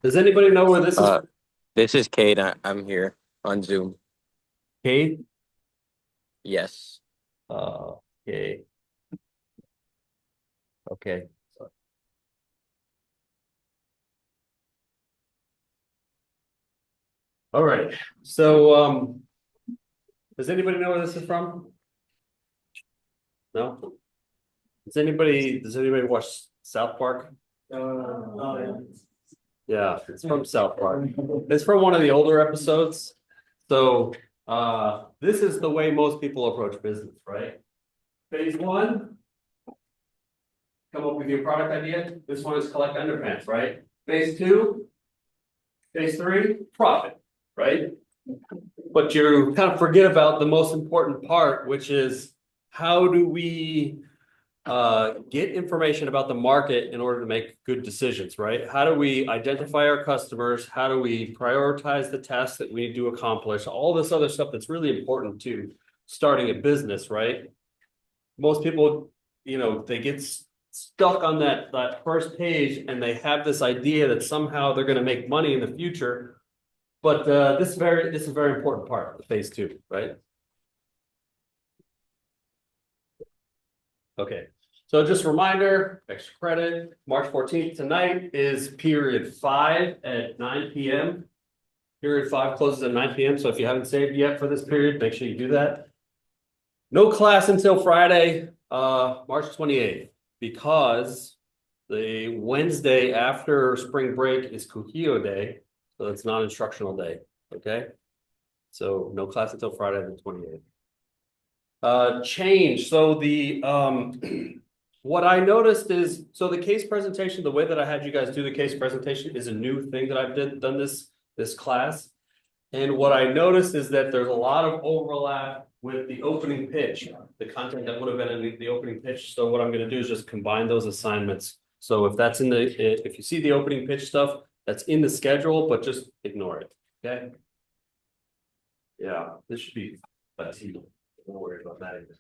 Does anybody know where this is Uh, from? this is Kate. I'm here on Zoom. Kate? Yes. Okay. Okay. All right. So, does anybody know where this is from? No? Does anybody watch South Park? Oh, Yeah, it's from South Park. It's from one of the older episodes. So, this is the way most people approach business, right? Phase one, come up with your product idea. This one is collect underpants, right? Phase two, phase three, profit, right? But you kind of forget about the most important part, which is how do we get information about the market in order to make good decisions, right? How do we identify our customers? How do we prioritize the tasks that we need to accomplish? All this other stuff that's really important to starting a business, right? Most people, they get stuck on that first page and they have this idea that somehow they're going to make money in the future. But this is a very important part of phase two, right? Okay. So just a reminder, extra credit, March 14th tonight is period 5 at 9 p.m. Period 5 closes at 9 p.m. So if you haven't saved yet for this period, make sure you do that. No class until Friday, March 28th, because the Wednesday after spring break is Kuhio Day, so it's non-instructional day. Okay. So no class until Friday the 28th. Change. So the what I noticed is so the case presentation, the way that I had you guys do the case presentation is a new thing that I've done this class. And what I noticed is that there's a lot of overlap with the opening pitch, the content that would have been in the opening pitch. So what I'm going to do is just combine those assignments. So if you see the opening pitch stuff, that's in the schedule, but just ignore it. Okay. Yeah, this should be easy. Don't worry about that either.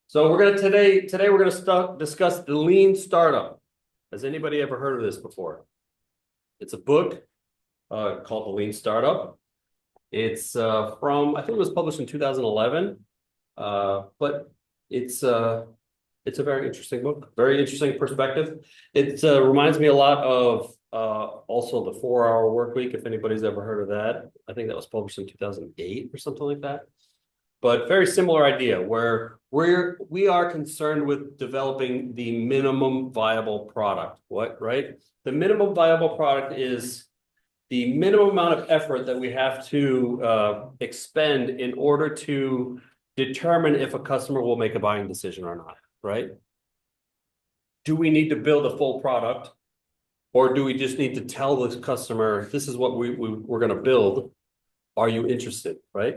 So today we're gonna discuss the lean startup. Has anybody ever heard of this before? It's a book called The Lean Startup. It's from I think it was published in 2011, but it's uh, it's a very interesting book, very interesting perspective. It reminds me a lot of also the 4 Hour Work Week. If anybody's ever heard of that, I think that was published in 2008 or something like that. But very similar idea where we are concerned with developing the minimum viable product. What, right? The minimum viable product is the minimum amount of effort that we have to expend in order to determine if a customer will make a buying decision or not, right? Do we need to build a full product, or do we just need to tell the customer, this is what we're going to build? Are you interested, right?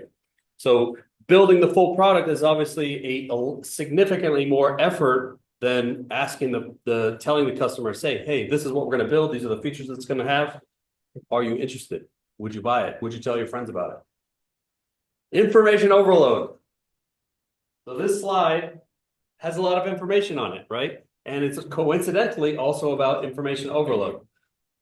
So building the full product is obviously a significantly more effort than asking telling the customer, say, hey, this is what we're going to build. These are the features it's going to have. Are you interested? Would you buy it? Would you tell your friends about it? Information overload. So this slide has a lot of information on it, right? And it's coincidentally also about information overload.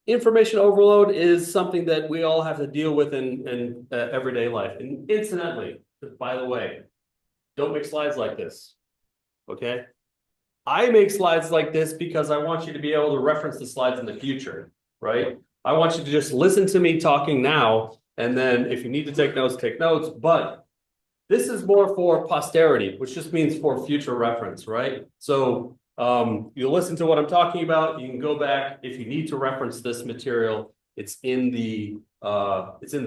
Information overload is something that we all have to deal with in everyday life. And incidentally, by the way, don't make slides like this. Okay. I make slides like this because I want you to be able to reference the slides in the future, right? I want you to just listen to me talking now. And then if you need to take notes, take notes. But this is more for posterity, which just means for future reference, right? So you listen to what I'm talking about. You can go back if you need to reference this material. It's in the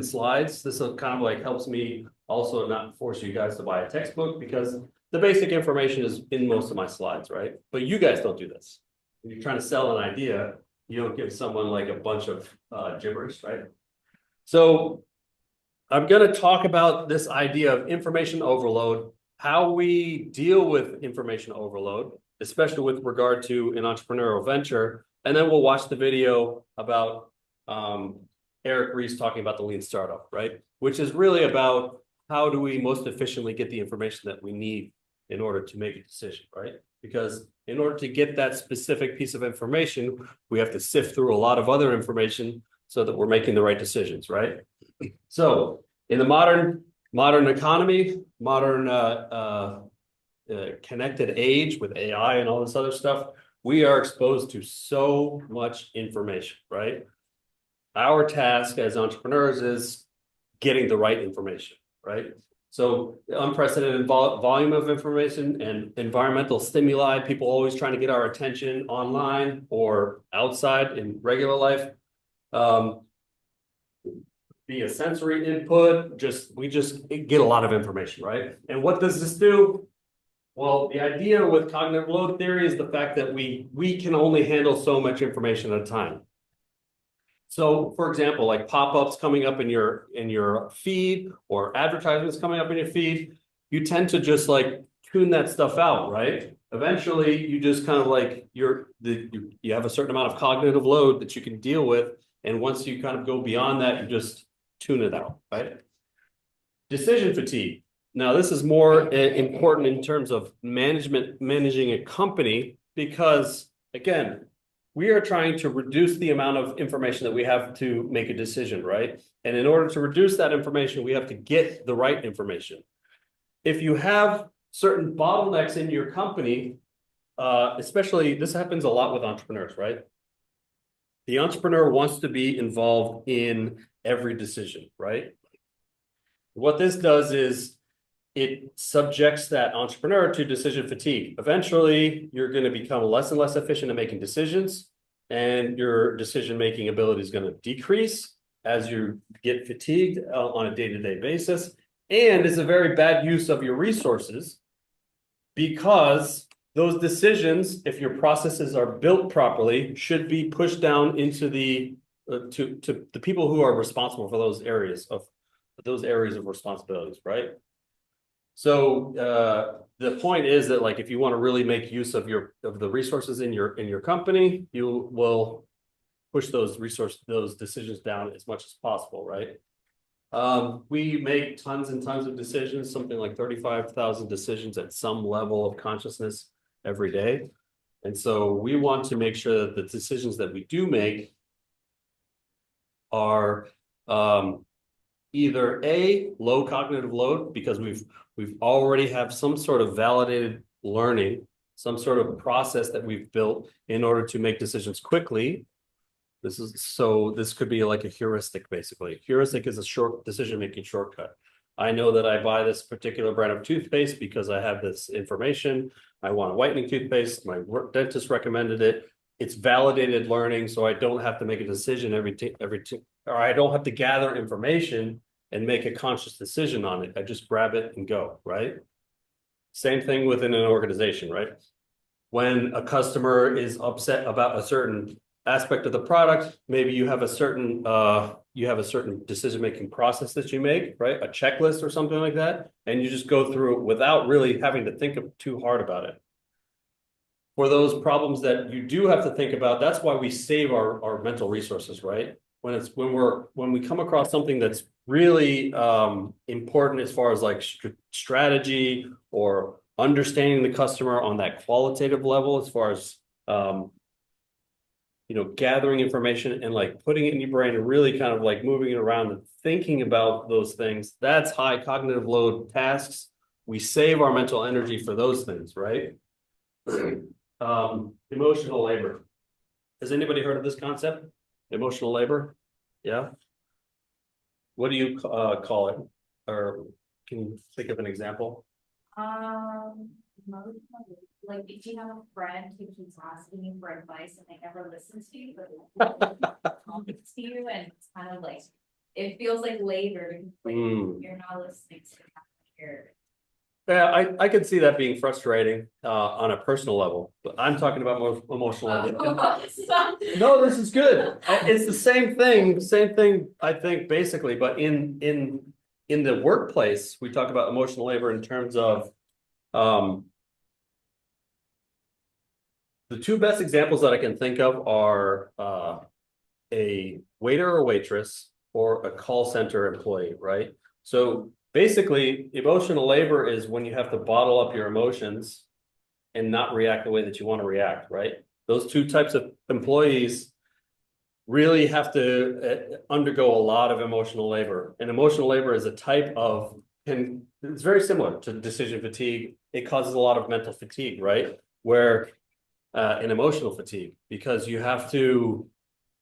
slides. This kind of like helps me also not force you guys to buy a textbook because the basic information is in most of my slides, right? But you guys don't do this. When you're trying to sell an idea, you don't give someone like a bunch of gibberish, right? So I'm going to talk about this idea of information overload, how we deal with information overload, especially with regard to an entrepreneurial venture. And then we'll watch the video about Eric Ries talking about the lean startup, right? Which is really about how do we most efficiently get the information that we need in order to make a decision, right? Because in order to get that specific piece of information, we have to sift through a lot of other information so that we're making the right decisions, right? So in the modern economy, modern connected age with AI and all this other stuff, we are exposed to so much information, right? Our task as entrepreneurs is getting the right information, right? So unprecedented volume of information and environmental stimuli, people always trying to get our attention online or outside in regular life. Via sensory input, we just get a lot of information, right? And what does this do? Well, the idea with cognitive load theory is the fact that we can only handle so much information at a time. So, for example, like pop-ups coming up in your feed or advertisements coming up in your feed, you tend to just like tune that stuff out, right? Eventually, you just kind of like you have a certain amount of cognitive load that you can deal with, and once you kind of go beyond that, you just tune it out, right? Decision fatigue. Now, this is more important in terms of managing a company because, again, we are trying to reduce the amount of information that we have to make a decision, right? And in order to reduce that information, we have to get the right information. If you have certain bottlenecks in your company, especially this happens a lot with entrepreneurs, right? The entrepreneur wants to be involved in every decision, right? What this does is it subjects that entrepreneur to decision fatigue. Eventually, you're going to become less and less efficient at making decisions, and your decision-making ability is going to decrease as you get fatigued on a day-to-day basis. And it's a very bad use of your resources because those decisions, if your processes are built properly, should be pushed down into the to the people who are responsible for those areas of responsibilities, right? So the point is that like if you want to really make use of the resources in your company, you will push those decisions down as much as possible, right? We make tons and tons of decisions, something like 35,000 decisions at some level of consciousness every day. And so we want to make sure that the decisions that we do make are either A, low cognitive load, because we've already have some sort of validated learning, some sort of process that we've built in order to make decisions quickly. This could be like a heuristic, basically. Heuristic is a short decision-making shortcut. I know that I buy this particular brand of toothpaste because I have this information. I want a whitening toothpaste. My dentist recommended it. It's validated learning, so I don't have to make a decision or I don't have to gather information and make a conscious decision on it. I just grab it and go, right? Same thing within an organization, right? When a customer is upset about a certain aspect of the product, maybe you have a certain decision-making process that you make, right? A checklist or something like that, and you just go through it without really having to think too hard about it. For those problems that you do have to think about, that's why we save our mental resources, right? When we come across something that's really important as far as like strategy or understanding the customer on that qualitative level, as far as gathering information and like putting it in your brain and really kind of like moving it around and thinking about those things, that's high cognitive load tasks. We save our mental energy for those things, right? Emotional labor. Has anybody heard of this concept? Emotional labor? Yeah. What do you call it? Or can you think of an example? Like if you have a friend who keeps asking you for advice and they never listen to you, but talking to you, and it's kind of like it feels like labor because like you're not listening to your. Yeah, I could see that being frustrating on a personal level, but I'm talking about more emotional level. No, this is good. It's the same thing, I think, basically, but in the workplace, we talk about emotional labor in terms of the two best examples that I can think of are a waiter or waitress or a call center employee, right? So basically, emotional labor is when you have to bottle up your emotions and not react the way that you want to react, right? Those two types of employees really have to undergo a lot of emotional labor. And emotional labor is a type of, and it's very similar to decision fatigue. It causes a lot of mental fatigue, right? Where and emotional fatigue, because you have to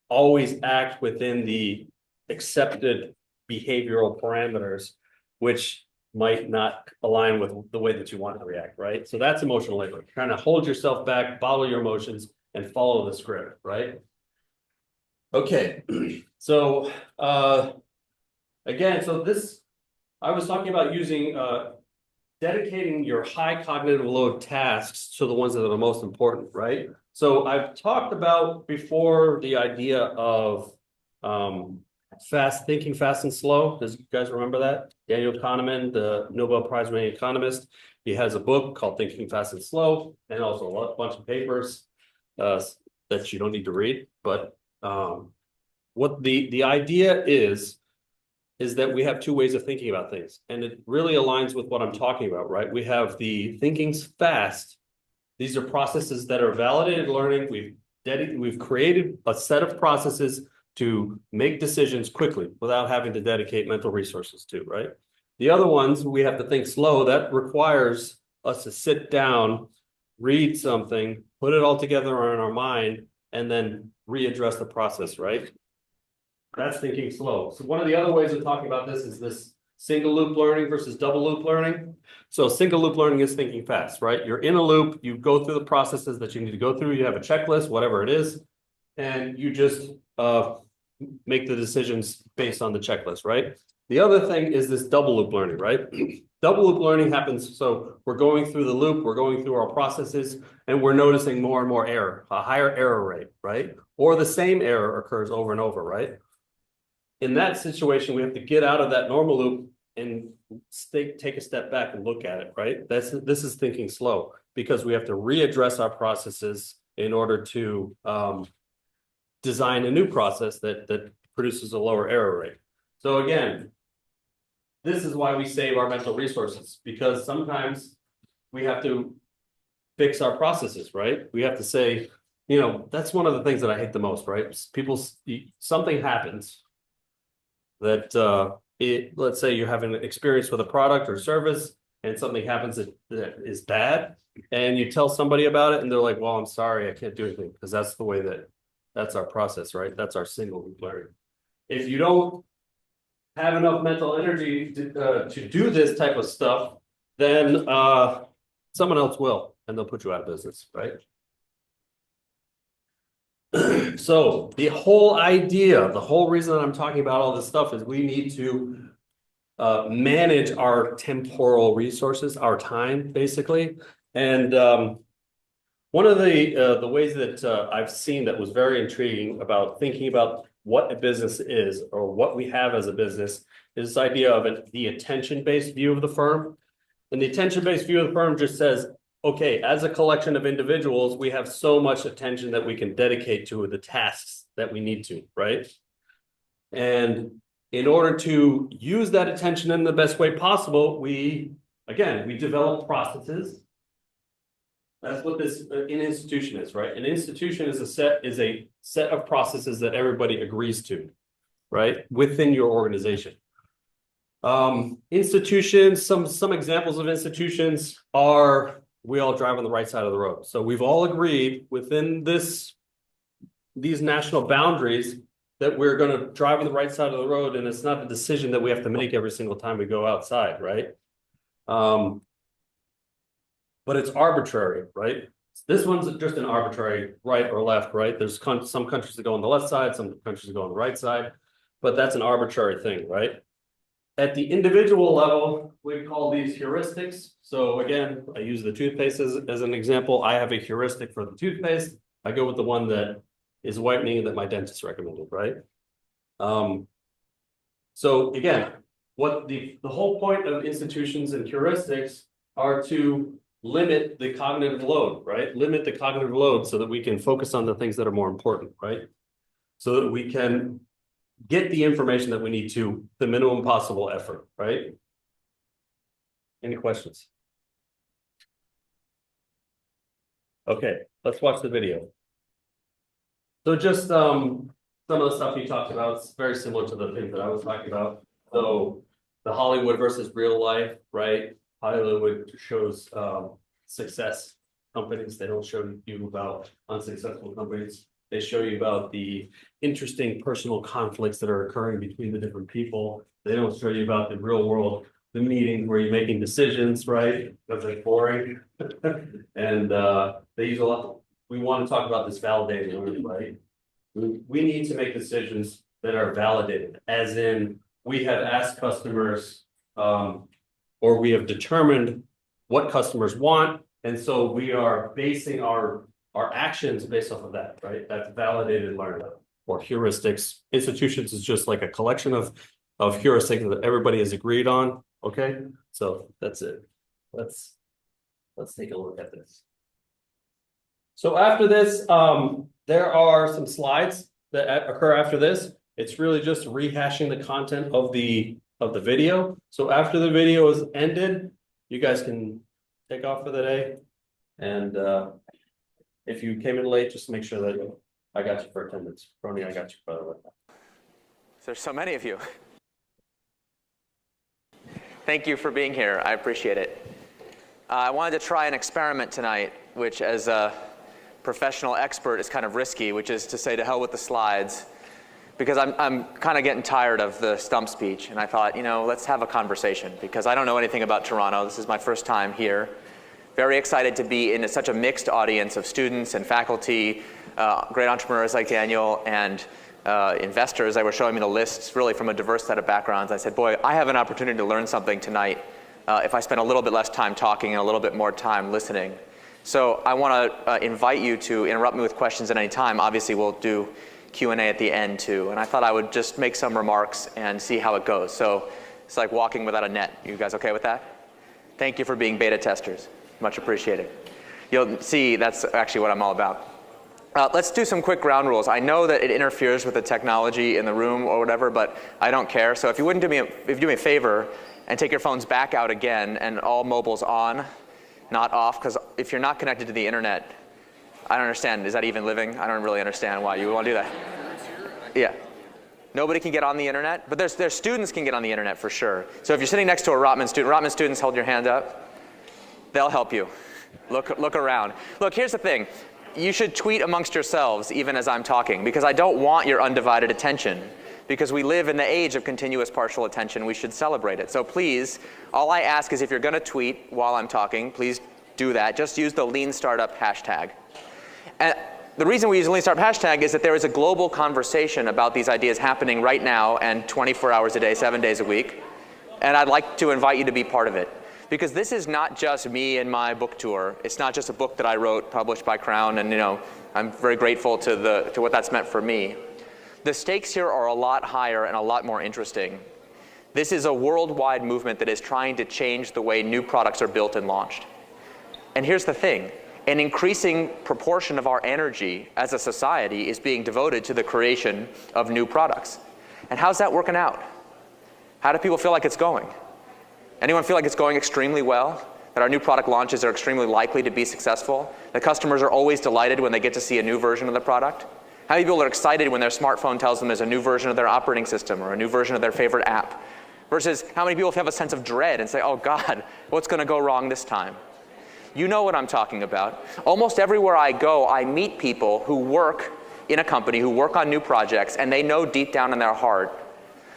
always act within the accepted behavioral parameters, which might not align with the way that you want to react, right? So that's emotional labor, trying to hold yourself back, bottle your emotions, and follow the script, right? Okay, so again, so this, I was talking about using dedicating your high cognitive load tasks to the ones that are the most important, right? So I've talked about before the idea of thinking fast and slow. Does you guys remember that? Daniel Kahneman, the Nobel Prize winning economist, he has a book called Thinking Fast and Slow, and also a bunch of papers that you don't need to read. But what the idea is that we have two ways of thinking about things. And it really aligns with what I'm talking about, right? We have the thinking fast. These are processes that are validated learning. We've created a set of processes to make decisions quickly without having to dedicate mental resources to, right? The other ones, we have to think slow. That requires us to sit down, read something, put it all together in our mind, and then readdress the process, right? That's thinking slow. So one of the other ways of talking about this is this single loop learning versus double loop learning. So single loop learning is thinking fast, right? You're in a loop, you go through the processes that you need to go through, you have a checklist, whatever it is, and you just make the decisions based on the checklist, right? The other thing is this double loop learning, right? Double loop learning happens, so we're going through the loop, we're going through our processes, and we're noticing more and more error, a higher error rate, right? Or the same error occurs over and over, right? In that situation, we have to get out of that normal loop and take a step back and look at it, right? This is thinking slow, because we have to readdress our processes in order to design a new process that produces a lower error rate. So again, this is why we save our mental resources, because sometimes we have to fix our processes, right? We have to say, you know, that's one of the things that I hate the most, right? Something happens that let's say you have an experience with a product or service and something happens that is bad, and you tell somebody about it and they're like, well, I'm sorry, I can't do anything, because that's the way that's our process, right? That's our single loop learning. If you don't have enough mental energy to do this type of stuff, then someone else will, and they'll put you out of business, right? So the whole idea, the whole reason that I'm talking about all this stuff is we need to manage our temporal resources, our time, basically. And one of the ways that I've seen that was very intriguing about thinking about what a business is, or what we have as a business, is this idea of the attention-based view of the firm. And the attention-based view of the firm just says, okay, as a collection of individuals, we have so much attention that we can dedicate to the tasks that we need to, right? And in order to use that attention in the best way possible, we develop processes. That's what this an institution is, right? An institution is a set of processes that everybody agrees to, right? Within your organization. Institutions, some examples of institutions are, we all drive on the right side of the road. So we've all agreed within these national boundaries that we're going to drive on the right side of the road, and it's not a decision that we have to make every single time we go outside, right? But it's arbitrary, right? This one's just an arbitrary right or left, right? There's some countries that go on the left side, some countries that go on the right side, but that's an arbitrary thing, right? At the individual level, we call these heuristics. So again, I use the toothpaste as an example. I have a heuristic for the toothpaste. I go with the one that is whitening that my dentist recommended, right? So again, what the whole point of institutions and heuristics are to limit the cognitive load, right? Limit the cognitive load so that we can focus on the things that are more important, right? So that we can get the information that we need to the minimum possible effort, right? Any questions? Okay, let's watch the video. So just some of the stuff he talked about is very similar to the things that I was talking about. So the Hollywood versus real life, right? Hollywood shows success companies. They don't show you about unsuccessful companies. They show you about the interesting personal conflicts that are occurring between the different people. They don't show you about the real world, the meetings where you're making decisions, right? Because they're boring. And they use a lot. We want to talk about this validated learning, right? We need to make decisions that are validated, as in we have asked customers, or we have determined what customers want. And so we are basing our actions based off of that, right? That's validated learning or heuristics. Institutions is just like a collection of heuristics that everybody has agreed on. Okay, so that's it. Let's take a look at this. So after this, there are some slides that occur after this. It's really just rehashing the content of the video. So after the video is ended, you guys can take off for the day. And if you came in late, just make sure that I got you for attendance. Brony, I got you by the way. There's so many of you. Thank you for being here. I appreciate it. I wanted to try an experiment tonight, which as a professional expert is kind of risky, which is to say to hell with the slides, because I'm kind of getting tired of the stump speech. And I thought, let's have a conversation, because I don't know anything about Toronto. This is my first time here. Very excited to be in such a mixed audience of students and faculty, great entrepreneurs like Daniel, and investors. They were showing me the lists really from a diverse set of backgrounds. I said, boy, I have an opportunity to learn something tonight if I spend a little bit less time talking and a little bit more time listening. So I want to invite you to interrupt me with questions at any time. Obviously, we'll do Q&A at the end too. And I thought I would just make some remarks and see how it goes. So it's like walking without a net. You guys okay with that? Thank you for being beta testers. Much appreciated. You'll see that's actually what I'm all about. Let's do some quick ground rules. I know that it interferes with the technology in the room or whatever, but I don't care. So if you do me a favor and take your phones back out again and all mobiles on, not off, because if you're not connected to the internet, I don't understand. Is that even living? I don't really understand why you would want to do that. Yeah. Nobody can get on the internet, but their students can get on the internet for sure. So if you're sitting next to a Rotman students, hold your hand up. They'll help you. Look around. Look, here's the thing. You should tweet amongst yourselves even as I'm talking, because I don't want your undivided attention. Because we live in the age of continuous partial attention, we should celebrate it. So please, all I ask is if you're going to tweet while I'm talking, please do that. Just use the Lean Startup hashtag. And the reason we use the Lean Startup hashtag is that there is a global conversation about these ideas happening right now and 24 hours a day, 7 days a week. And I'd like to invite you to be part of it. Because this is not just me and my book tour. It's not just a book that I wrote, published by Crown, and I'm very grateful to what that's meant for me. The stakes here are a lot higher and a lot more interesting. This is a worldwide movement that is trying to change the way new products are built and launched. And here's the thing. An increasing proportion of our energy as a society is being devoted to the creation of new products. And how's that working out? How do people feel like it's going? Anyone feel like it's going extremely well? That our new product launches are extremely likely to be successful? That customers are always delighted when they get to see a new version of the product? How many people are excited when their smartphone tells them there's a new version of their operating system or a new version of their favorite app? Versus how many people have a sense of dread and say, oh God, what's going to go wrong this time? You know what I'm talking about. Almost everywhere I go, I meet people who work in a company, who work on new projects, and they know deep down in their heart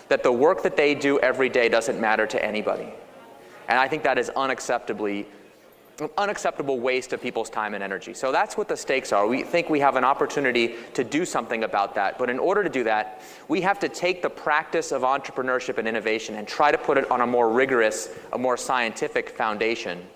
that the work that they do every day doesn't matter to anybody. And I think that is an unacceptable waste of people's time and energy. So that's what the stakes are. We think we have an opportunity to do something about that. But in order to do that, we have to take the practice of entrepreneurship and innovation and try to put it on a more rigorous, a more scientific foundation.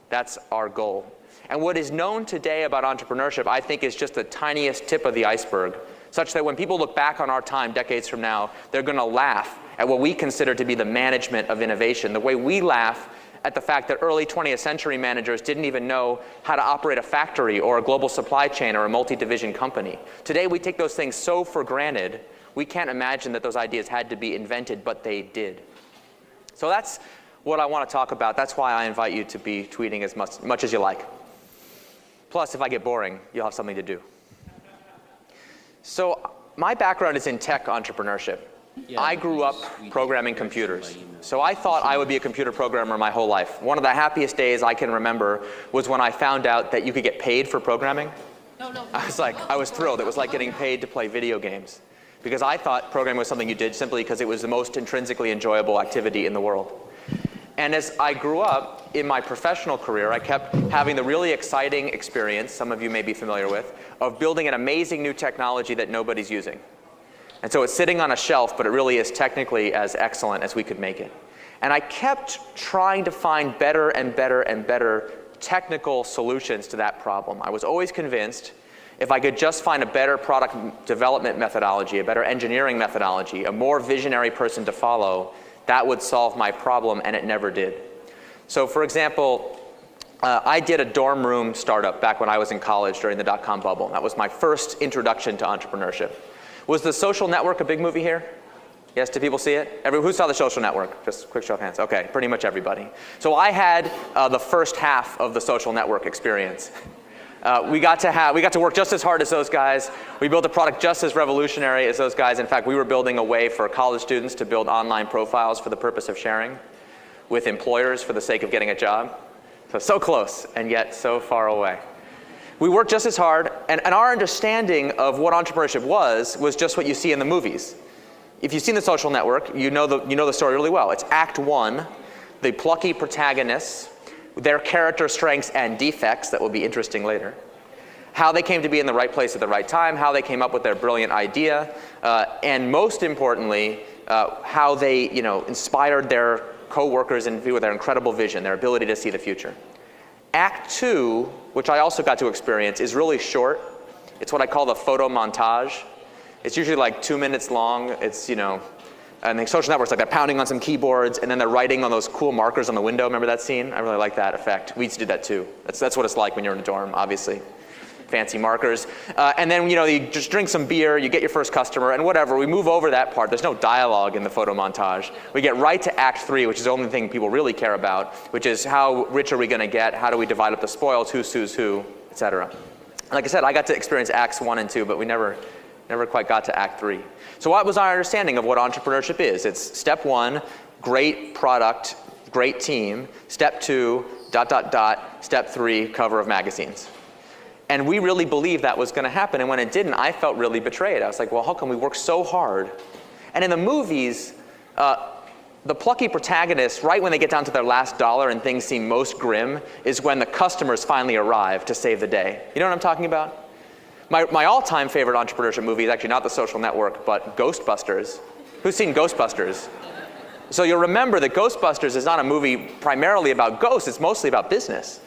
That's our goal. And what is known today about entrepreneurship, I think, is just the tiniest tip of the iceberg, such that when people look back on our time decades from now, they're going to laugh at what we consider to be the management of innovation, the way we laugh at the fact that early 20th century managers didn't even know how to operate a factory or a global supply chain or a multi-division company. Today, we take those things so for granted, we can't imagine that those ideas had to be invented, but they did. So that's what I want to talk about. That's why I invite you to be tweeting as much as you like. Plus, if I get boring, you'll have something to do. So my background is in tech entrepreneurship. I grew up programming computers. So I thought I would be a computer programmer my whole life. One of the happiest days I can remember was when I found out that you could get paid for programming. I was thrilled. It was like getting paid to play video games. Because I thought programming was something you did simply because it was the most intrinsically enjoyable activity in the world. And as I grew up in my professional career, I kept having the really exciting experience, some of you may be familiar with, of building an amazing new technology that nobody's using. And so it's sitting on a shelf, but it really is technically as excellent as we could make it. And I kept trying to find better and better and better technical solutions to that problem. I was always convinced if I could just find a better product development methodology, a better engineering methodology, a more visionary person to follow, that would solve my problem, and it never did. So for example, I did a dorm room startup back when I was in college during the dot-com bubble. That was my first introduction to entrepreneurship. Was The Social Network a big movie here? Yes, did people see it? Who saw The Social Network? Just a quick show of hands. Okay, pretty much everybody. So I had the first half of The Social Network experience. We got to work just as hard as those guys. We built a product just as revolutionary as those guys. In fact, we were building a way for college students to build online profiles for the purpose of sharing with employers for the sake of getting a job. So close, and yet so far away. We worked just as hard, and our understanding of what entrepreneurship was just what you see in the movies. If you've seen The Social Network, you know the story really well. It's Act 1, the plucky protagonists, their character strengths and defects that will be interesting later, how they came to be in the right place at the right time, how they came up with their brilliant idea, and most importantly, how they inspired their co-workers with their incredible vision, their ability to see the future. Act 2, which I also got to experience, is really short. It's what I call the photo montage. It's usually like 2 minutes long. It's, and the Social Network's like they're pounding on some keyboards and then they're writing on those cool markers on the window. Remember that scene? I really like that effect. We used to do that too. That's what it's like when you're in a dorm, obviously. Fancy markers. And then, you just drink some beer, you get your first customer, and whatever. We move over that part. There's no dialogue in the photo montage. We get right to Act 3, which is the only thing people really care about, which is how rich are we going to get? How do we divide up the spoils? Who sues who? Et cetera. Like I said, I got to experience Acts 1 and 2, but we never quite got to Act 3. So what was our understanding of what entrepreneurship is? It's step 1, great product, great team. Step 2, ... Step 3, cover of magazines. And we really believed that was going to happen. And when it didn't, I felt really betrayed. I was like, well, how come we work so hard? And in the movies, the plucky protagonists, right when they get down to their last dollar and things seem most grim, is when the customers finally arrive to save the day. You know what I'm talking about? My all-time favorite entrepreneurship movie is actually not The Social Network, but Ghostbusters. Who's seen Ghostbusters? So you'll remember that Ghostbusters is not a movie primarily about ghosts. It's mostly about business.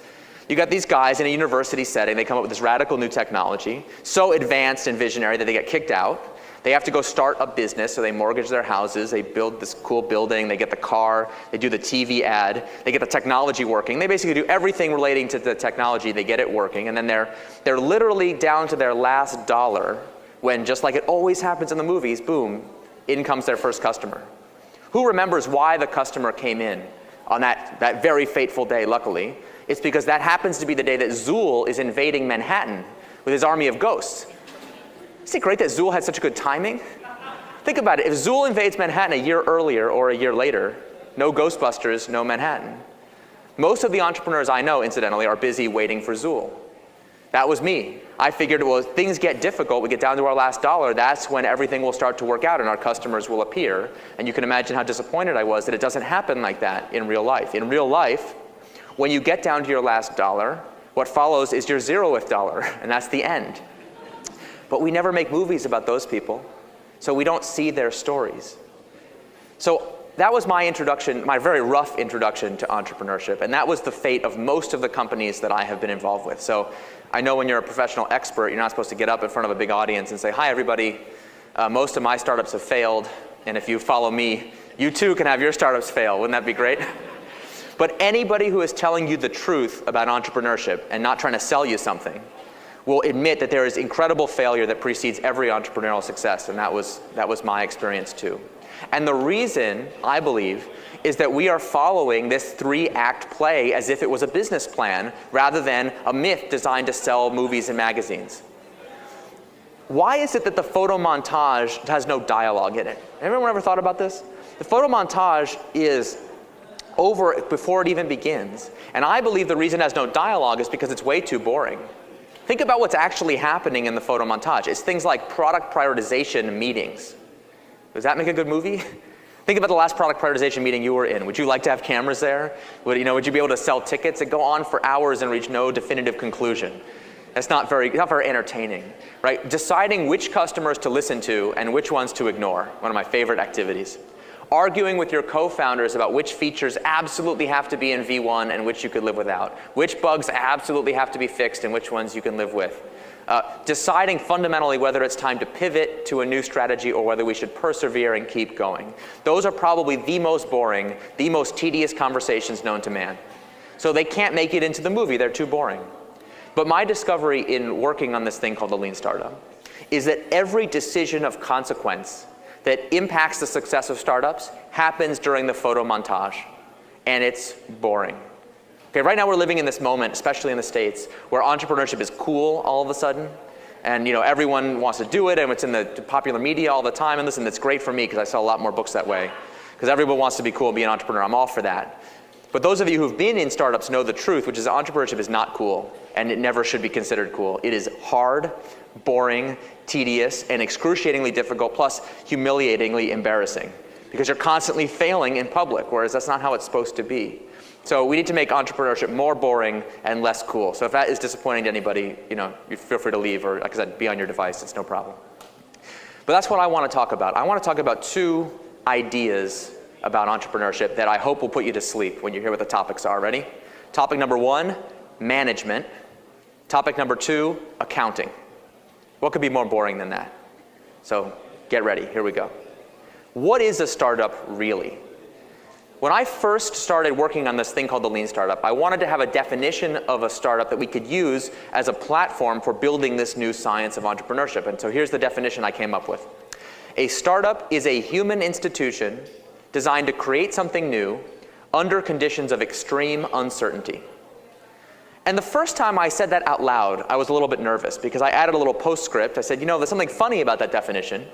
You got these guys in a university setting. They come up with this radical new technology, so advanced and visionary that they get kicked out. They have to go start a business, so they mortgage their houses. They build this cool building. They get the car. They do the TV ad. They get the technology working. They basically do everything relating to the technology. They get it working, and then they're literally down to their last dollar when, just like it always happens in the movies, boom, in comes their first customer. Who remembers why the customer came in on that very fateful day, luckily? It's because that happens to be the day that Zool is invading Manhattan with his army of ghosts. Isn't it great that Zool had such good timing? Think about it. If Zool invades Manhattan a year earlier or a year later, no Ghostbusters, no Manhattan. Most of the entrepreneurs I know, incidentally, are busy waiting for Zool. That was me. I figured, well, if things get difficult, we get down to our last dollar, that's when everything will start to work out and our customers will appear. And you can imagine how disappointed I was that it doesn't happen like that in real life. In real life, when you get down to your last dollar, what follows is your 0th dollar, and that's the end. But we never make movies about those people, so we don't see their stories. So that was my introduction, my very rough introduction to entrepreneurship, and that was the fate of most of the companies that I have been involved with. So I know when you're a professional expert, you're not supposed to get up in front of a big audience and say, hi everybody, most of my startups have failed, and if you follow me, you too can have your startups fail. Wouldn't that be great? But anybody who is telling you the truth about entrepreneurship and not trying to sell you something will admit that there is incredible failure that precedes every entrepreneurial success, and that was my experience too. And the reason, I believe, is that we are following this 3-act play as if it was a business plan rather than a myth designed to sell movies and magazines. Why is it that the photo montage has no dialogue in it? Everyone ever thought about this? The photo montage is over before it even begins. And I believe the reason it has no dialogue is because it's way too boring. Think about what's actually happening in the photo montage. It's things like product prioritization meetings. Does that make a good movie? Think about the last product prioritization meeting you were in. Would you like to have cameras there? Would you be able to sell tickets that go on for hours and reach no definitive conclusion? That's not very entertaining, right? Deciding which customers to listen to and which ones to ignore, one of my favorite activities. Arguing with your co-founders about which features absolutely have to be in V1 and which you could live without. Which bugs absolutely have to be fixed and which ones you can live with. Deciding fundamentally whether it's time to pivot to a new strategy or whether we should persevere and keep going. Those are probably the most boring, the most tedious conversations known to man. So they can't make it into the movie, they're too boring. But my discovery in working on this thing called the Lean Startup is that every decision of consequence that impacts the success of startups happens during the photo montage, and it's boring. Okay, right now we're living in this moment, especially in the States, where entrepreneurship is cool all of a sudden, and everyone wants to do it, and it's in the popular media all the time, and listen, it's great for me because I sell a lot more books that way, because everyone wants to be cool and be an entrepreneur. I'm all for that. But those of you who've been in startups know the truth, which is that entrepreneurship is not cool, and it never should be considered cool. It is hard, boring, tedious, and excruciatingly difficult, plus humiliatingly embarrassing, because you're constantly failing in public, whereas that's not how it's supposed to be. So we need to make entrepreneurship more boring and less cool. So if that is disappointing to anybody, you feel free to leave, or like I said, be on your device, it's no problem. But that's what I want to talk about. I want to talk about two ideas about entrepreneurship that I hope will put you to sleep when you hear what the topics are. Ready? Topic number 1, management. Topic number 2, accounting. What could be more boring than that? So get ready, here we go. What is a startup really? When I first started working on this thing called the Lean Startup, I wanted to have a definition of a startup that we could use as a platform for building this new science of entrepreneurship. And so here's the definition I came up with. A startup is a human institution designed to create something new under conditions of extreme uncertainty. And the first time I said that out loud, I was a little bit nervous because I added a little postscript. I said, there's something funny about that definition.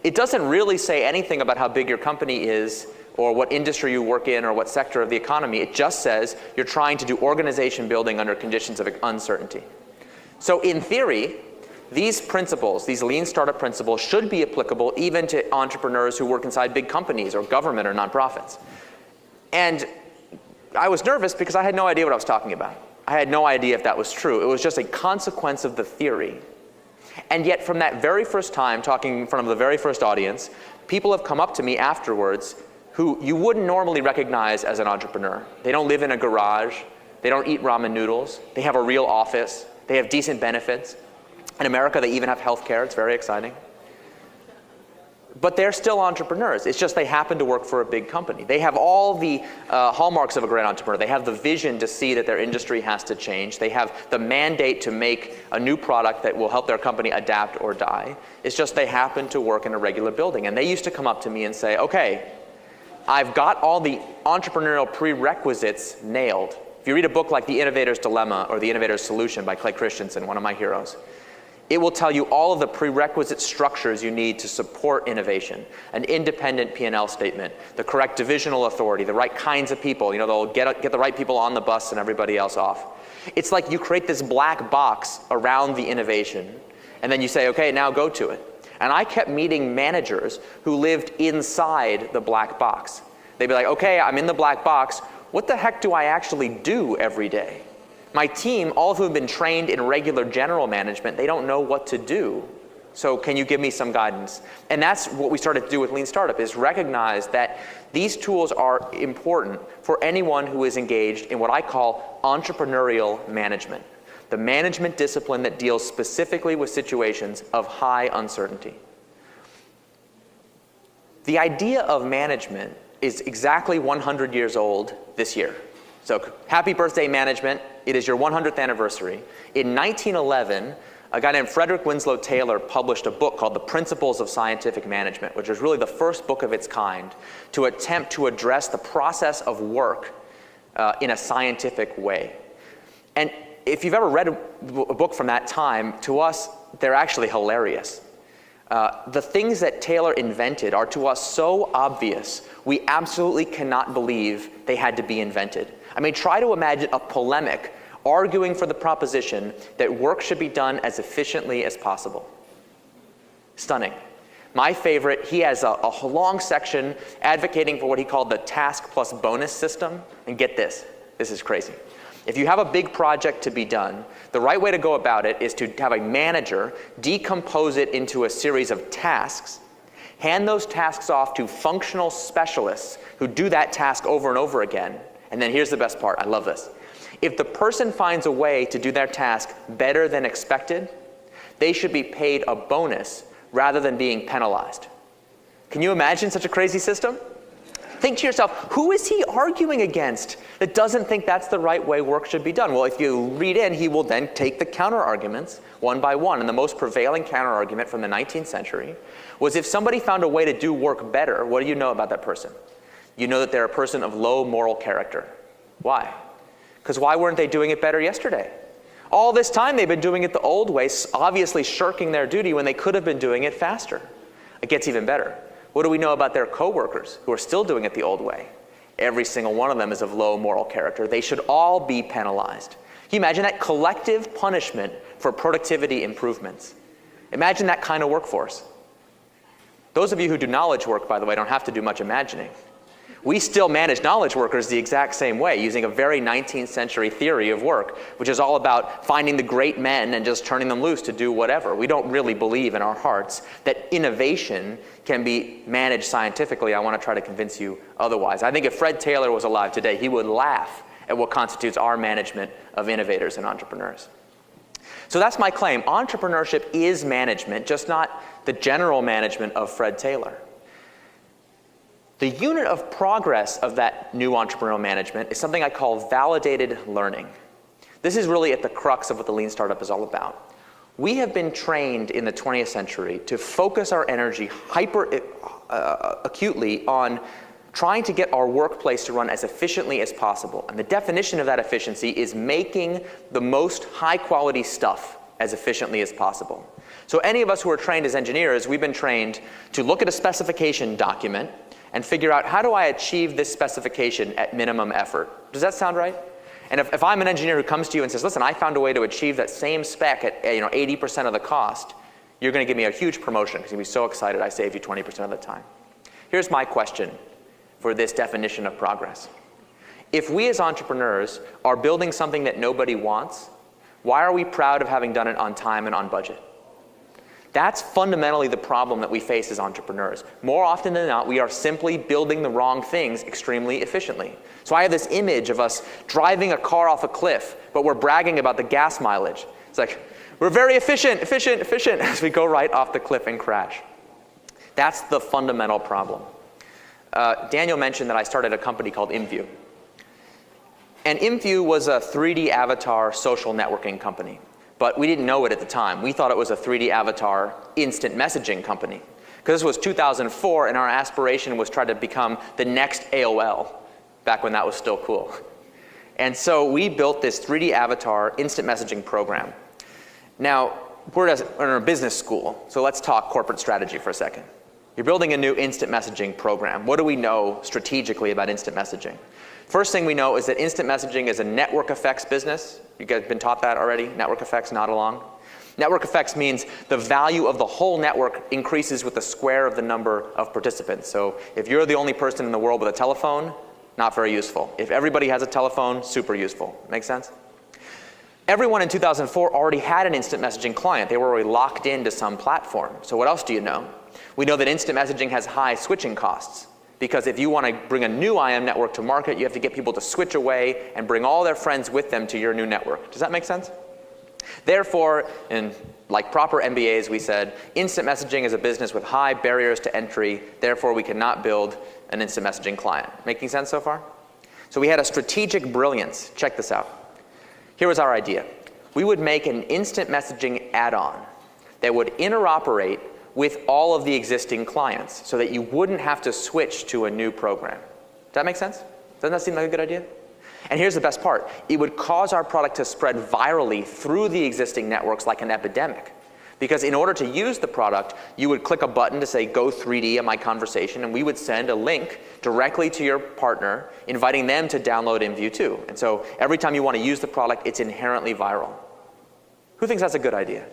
It doesn't really say anything about how big your company is or what industry you work in or what sector of the economy. It just says you're trying to do organization building under conditions of uncertainty. So in theory, these principles, these lean startup principles, should be applicable even to entrepreneurs who work inside big companies or government or nonprofits. And I was nervous because I had no idea what I was talking about. I had no idea if that was true. It was just a consequence of the theory. And yet from that very first time, talking in front of the very first audience, people have come up to me afterwards who you wouldn't normally recognize as an entrepreneur. They don't live in a garage. They don't eat ramen noodles. They have a real office. They have decent benefits. In America, they even have health care. It's very exciting. But they're still entrepreneurs. It's just they happen to work for a big company. They have all the hallmarks of a great entrepreneur. They have the vision to see that their industry has to change. They have the mandate to make a new product that will help their company adapt or die. It's just they happen to work in a regular building. And they used to come up to me and say, okay, I've got all the entrepreneurial prerequisites nailed. If you read a book like The Innovator's Dilemma or The Innovator's Solution by Clay Christensen, one of my heroes, it will tell you all of the prerequisite structures you need to support innovation. An independent P&L statement, the correct divisional authority, the right kinds of people. They'll get the right people on the bus and everybody else off. It's like you create this black box around the innovation, and then you say, okay, now go to it. And I kept meeting managers who lived inside the black box. They'd be like, okay, I'm in the black box. What the heck do I actually do every day? My team, all of whom have been trained in regular general management, they don't know what to do. So can you give me some guidance? And that's what we started to do with Lean Startup, is recognize that these tools are important for anyone who is engaged in what I call entrepreneurial management, the management discipline that deals specifically with situations of high uncertainty. The idea of management is exactly 100 years old this year. So happy birthday, management. It is your 100th anniversary. In 1911, a guy named Frederick Winslow Taylor published a book called The Principles of Scientific Management, which was really the first book of its kind to attempt to address the process of work in a scientific way. And if you've ever read a book from that time, to us, they're actually hilarious. The things that Taylor invented are to us so obvious, we absolutely cannot believe they had to be invented. I mean, try to imagine a polemic arguing for the proposition that work should be done as efficiently as possible. Stunning. My favorite, he has a long section advocating for what he called the task plus bonus system. And get this is crazy. If you have a big project to be done, the right way to go about it is to have a manager decompose it into a series of tasks, hand those tasks off to functional specialists who do that task over and over again. And then here's the best part, I love this. If the person finds a way to do their task better than expected, they should be paid a bonus rather than being penalized. Can you imagine such a crazy system? Think to yourself, who is he arguing against that doesn't think that's the right way work should be done? Well, if you read in, he will then take the counter arguments one by one. And the most prevailing counter argument from the 19th century was if somebody found a way to do work better, what do you know about that person? You know that they're a person of low moral character. Why? Because why weren't they doing it better yesterday? All this time they've been doing it the old way, obviously shirking their duty when they could have been doing it faster. It gets even better. What do we know about their coworkers who are still doing it the old way? Every single one of them is of low moral character. They should all be penalized. Can you imagine that collective punishment for productivity improvements? Imagine that kind of workforce. Those of you who do knowledge work, by the way, don't have to do much imagining. We still manage knowledge workers the exact same way, using a very 19th century theory of work, which is all about finding the great men and just turning them loose to do whatever. We don't really believe in our hearts that innovation can be managed scientifically. I want to try to convince you otherwise. I think if Fred Taylor was alive today, he would laugh at what constitutes our management of innovators and entrepreneurs. So that's my claim. Entrepreneurship is management, just not the general management of Fred Taylor. The unit of progress of that new entrepreneurial management is something I call validated learning. This is really at the crux of what the lean startup is all about. We have been trained in the 20th century to focus our energy acutely on trying to get our workplace to run as efficiently as possible. And the definition of that efficiency is making the most high quality stuff as efficiently as possible. So any of us who are trained as engineers, we've been trained to look at a specification document and figure out, how do I achieve this specification at minimum effort? Does that sound right? And if I'm an engineer who comes to you and says, listen, I found a way to achieve that same spec at 80% of the cost, you're going to give me a huge promotion because you'll be so excited I saved you 20% of the time. Here's my question for this definition of progress. If we as entrepreneurs are building something that nobody wants, why are we proud of having done it on time and on budget? That's fundamentally the problem that we face as entrepreneurs. More often than not, we are simply building the wrong things extremely efficiently. So I have this image of us driving a car off a cliff, but we're bragging about the gas mileage. It's like, we're very efficient, as we go right off the cliff and crash. That's the fundamental problem. Daniel mentioned that I started a company called ImView. And ImView was a 3D avatar social networking company. But we didn't know it at the time. We thought it was a 3D avatar instant messaging company. Because this was 2004, and our aspiration was try to become the next AOL, back when that was still cool. And so we built this 3D avatar instant messaging program. Now, we're in a business school, so let's talk corporate strategy for a second. You're building a new instant messaging program. What do we know strategically about instant messaging? First thing we know is that instant messaging is a network effects business. You guys been taught that already? Network effects, nod along. Network effects means the value of the whole network increases with the square of the number of participants. So if you're the only person in the world with a telephone, not very useful. If everybody has a telephone, super useful. Make sense? Everyone in 2004 already had an instant messaging client. They were already locked into some platform. So what else do you know? We know that instant messaging has high switching costs. Because if you want to bring a new IM network to market, you have to get people to switch away and bring all their friends with them to your new network. Does that make sense? Therefore, like proper MBAs, we said, instant messaging is a business with high barriers to entry. Therefore, we cannot build an instant messaging client. Making sense so far? So we had a strategic brilliance. Check this out. Here was our idea. We would make an instant messaging add-on that would interoperate with all of the existing clients so that you wouldn't have to switch to a new program. Does that make sense? Doesn't that seem like a good idea? And here's the best part. It would cause our product to spread virally through the existing networks like an epidemic. Because in order to use the product, you would click a button to say, go 3D on my conversation, and we would send a link directly to your partner, inviting them to download InView too. And so every time you want to use the product, it's inherently viral. Who thinks that's a good idea?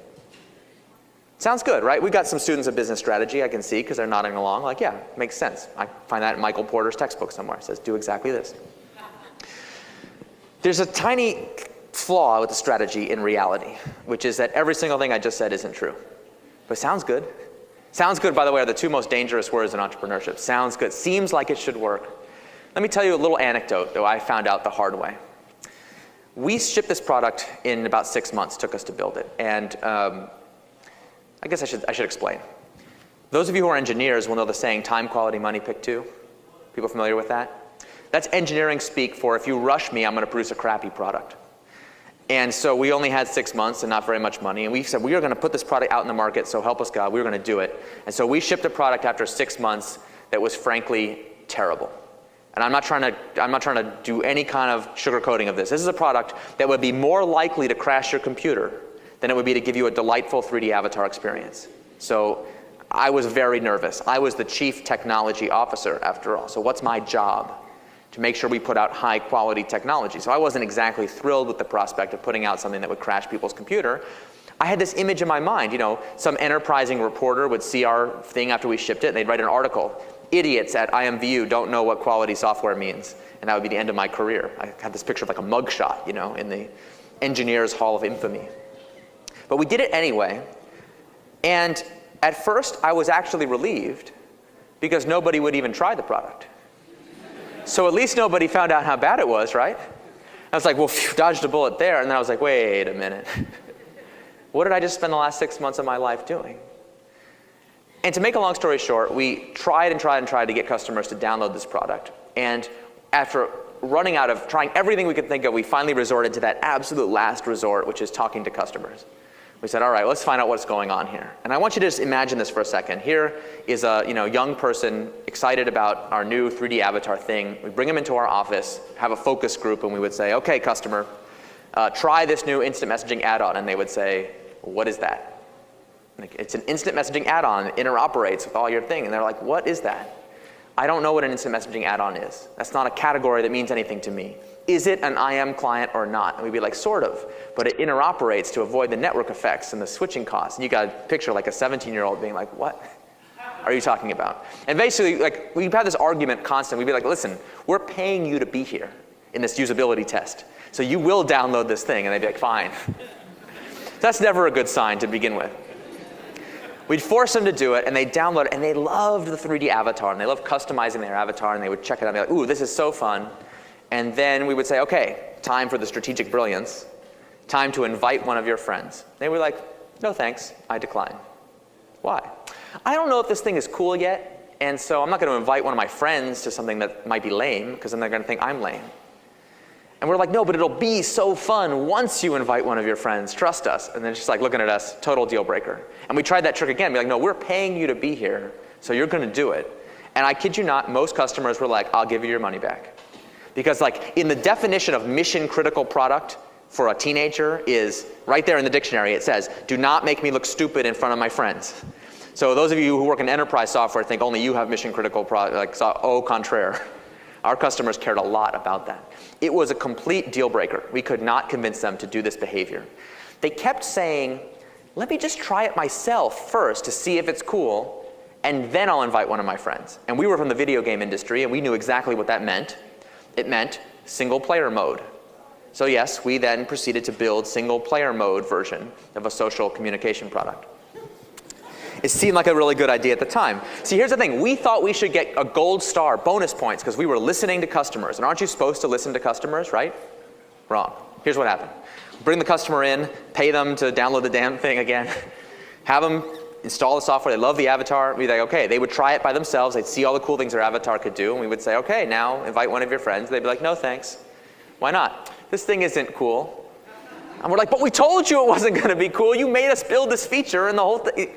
Sounds good, right? We've got some students of business strategy I can see because they're nodding along, like, yeah, makes sense. I find that in Michael Porter's textbook somewhere. It says, do exactly this. There's a tiny flaw with the strategy in reality, which is that every single thing I just said isn't true. But sounds good. Sounds good, by the way, are the two most dangerous words in entrepreneurship. Sounds good. Seems like it should work. Let me tell you a little anecdote that I found out the hard way. We shipped this product in about 6 months, took us to build it. And I guess I should explain. Those of you who are engineers will know the saying, time, quality, money, pick two. People familiar with that? That's engineering speak for, if you rush me, I'm going to produce a crappy product. And so we only had 6 months and not very much money. And we said, we are going to put this product out in the market, so help us God, we were going to do it. And so we shipped a product after 6 months that was frankly terrible. And I'm not trying to do any kind of sugarcoating of this. This is a product that would be more likely to crash your computer than it would be to give you a delightful 3D avatar experience. So I was very nervous. I was the chief technology officer after all. So what's my job? To make sure we put out high quality technology. So I wasn't exactly thrilled with the prospect of putting out something that would crash people's computer. I had this image in my mind, some enterprising reporter would see our thing after we shipped it and they'd write an article. Idiots at IMVU don't know what quality software means. And that would be the end of my career. I had this picture of like a mugshot, in the Engineers Hall of Infamy. But we did it anyway. And at first I was actually relieved because nobody would even try the product. So at least nobody found out how bad it was, right? I was like, well, phew, dodged a bullet there. And then I was like, wait a minute. What did I just spend the last 6 months of my life doing? And to make a long story short, we tried to get customers to download this product. And after running out of trying everything we could think of, we finally resorted to that absolute last resort, which is talking to customers. We said, all right, let's find out what's going on here. And I want you to just imagine this for a second. Here is a young person excited about our new 3D avatar thing. We bring them into our office, have a focus group, and we would say, okay, customer, try this new instant messaging add-on. And they would say, what is that? Like, it's an instant messaging add-on that interoperates with all your thing. And they're like, what is that? I don't know what an instant messaging add-on is. That's not a category that means anything to me. Is it an IM client or not? And we'd be like, sort of, but it interoperates to avoid the network effects and the switching costs. And you got a picture like a 17-year-old being like, what are you talking about? And basically, like, we've had this argument constant. We'd be like, listen, we're paying you to be here in this usability test. So you will download this thing. And they'd be like, fine. That's never a good sign to begin with. We'd force them to do it, and they'd download it, and they loved the 3D avatar, and they loved customizing their avatar, and they would check it out, and they'd be like, ooh, this is so fun. And then we would say, okay, time for the strategic brilliance, time to invite one of your friends. They were like, no thanks, I decline. Why? I don't know if this thing is cool yet, and so I'm not going to invite one of my friends to something that might be lame, because then they're going to think I'm lame. And we're like, no, but it'll be so fun once you invite one of your friends, trust us. And then she's like looking at us, total deal breaker. And we tried that trick again, be like, no, we're paying you to be here, so you're going to do it. And I kid you not, most customers were like, I'll give you your money back. Because like in the definition of mission critical product for a teenager is right there in the dictionary. It says, do not make me look stupid in front of my friends. So those of you who work in enterprise software think only you have mission critical product, like au contraire. Our customers cared a lot about that. It was a complete deal breaker. We could not convince them to do this behavior. They kept saying, let me just try it myself first to see if it's cool, and then I'll invite one of my friends. And we were from the video game industry, and we knew exactly what that meant. It meant single player mode. So yes, we then proceeded to build single player mode version of a social communication product. It seemed like a really good idea at the time. See, here's the thing. We thought we should get a gold star, bonus points, because we were listening to customers. And aren't you supposed to listen to customers, right? Wrong. Here's what happened. Bring the customer in, pay them to download the damn thing again, have them install the software. They love the avatar. We'd be like, okay. They would try it by themselves. They'd see all the cool things their avatar could do. And we would say, okay, now invite one of your friends. They'd be like, no, thanks. Why not? This thing isn't cool. And we're like, but we told you it wasn't going to be cool. You made us build this feature and the whole thing.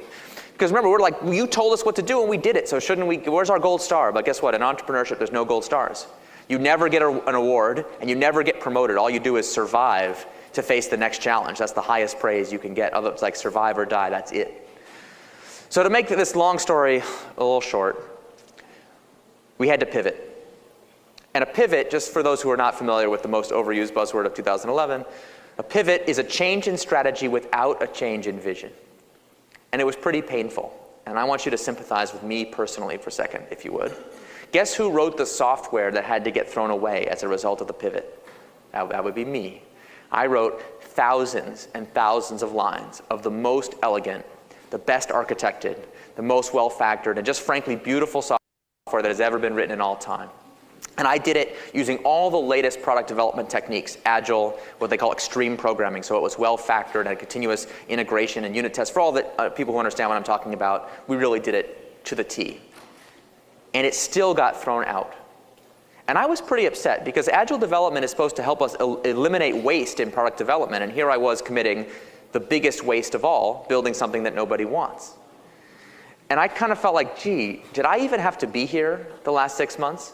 Because remember, we're like, you told us what to do and we did it. So shouldn't we, where's our gold star? But guess what? In entrepreneurship, there's no gold stars. You never get an award and you never get promoted. All you do is survive to face the next challenge. That's the highest praise you can get. It's like survive or die, that's it. So to make this long story a little short, we had to pivot. And a pivot, just for those who are not familiar with the most overused buzzword of 2011, a pivot is a change in strategy without a change in vision. And it was pretty painful. And I want you to sympathize with me personally for a second, if you would. Guess who wrote the software that had to get thrown away as a result of the pivot? That would be me. I wrote thousands and thousands of lines of the most elegant, the best architected, the most well-factored, and just frankly beautiful software that has ever been written in all time. And I did it using all the latest product development techniques, agile, what they call extreme programming, so it was well-factored and had continuous integration and unit tests. For all the people who understand what I'm talking about, we really did it to the T. And it still got thrown out. And I was pretty upset because agile development is supposed to help us eliminate waste in product development, and here I was committing the biggest waste of all, building something that nobody wants. And I kind of felt like, gee, did I even have to be here the last 6 months?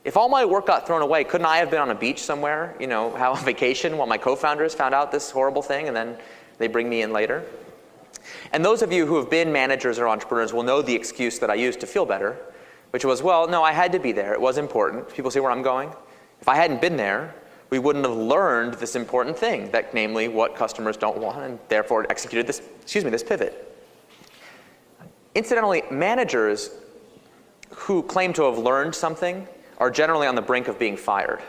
If all my work got thrown away, couldn't I have been on a beach somewhere, on vacation while my co-founders found out this horrible thing and then they bring me in later? And those of you who have been managers or entrepreneurs will know the excuse that I used to feel better, which was, well, no, I had to be there. It was important. People see where I'm going? If I hadn't been there, we wouldn't have learned this important thing, that namely what customers don't want, and therefore executed this pivot. Incidentally, managers who claim to have learned something are generally on the brink of being fired.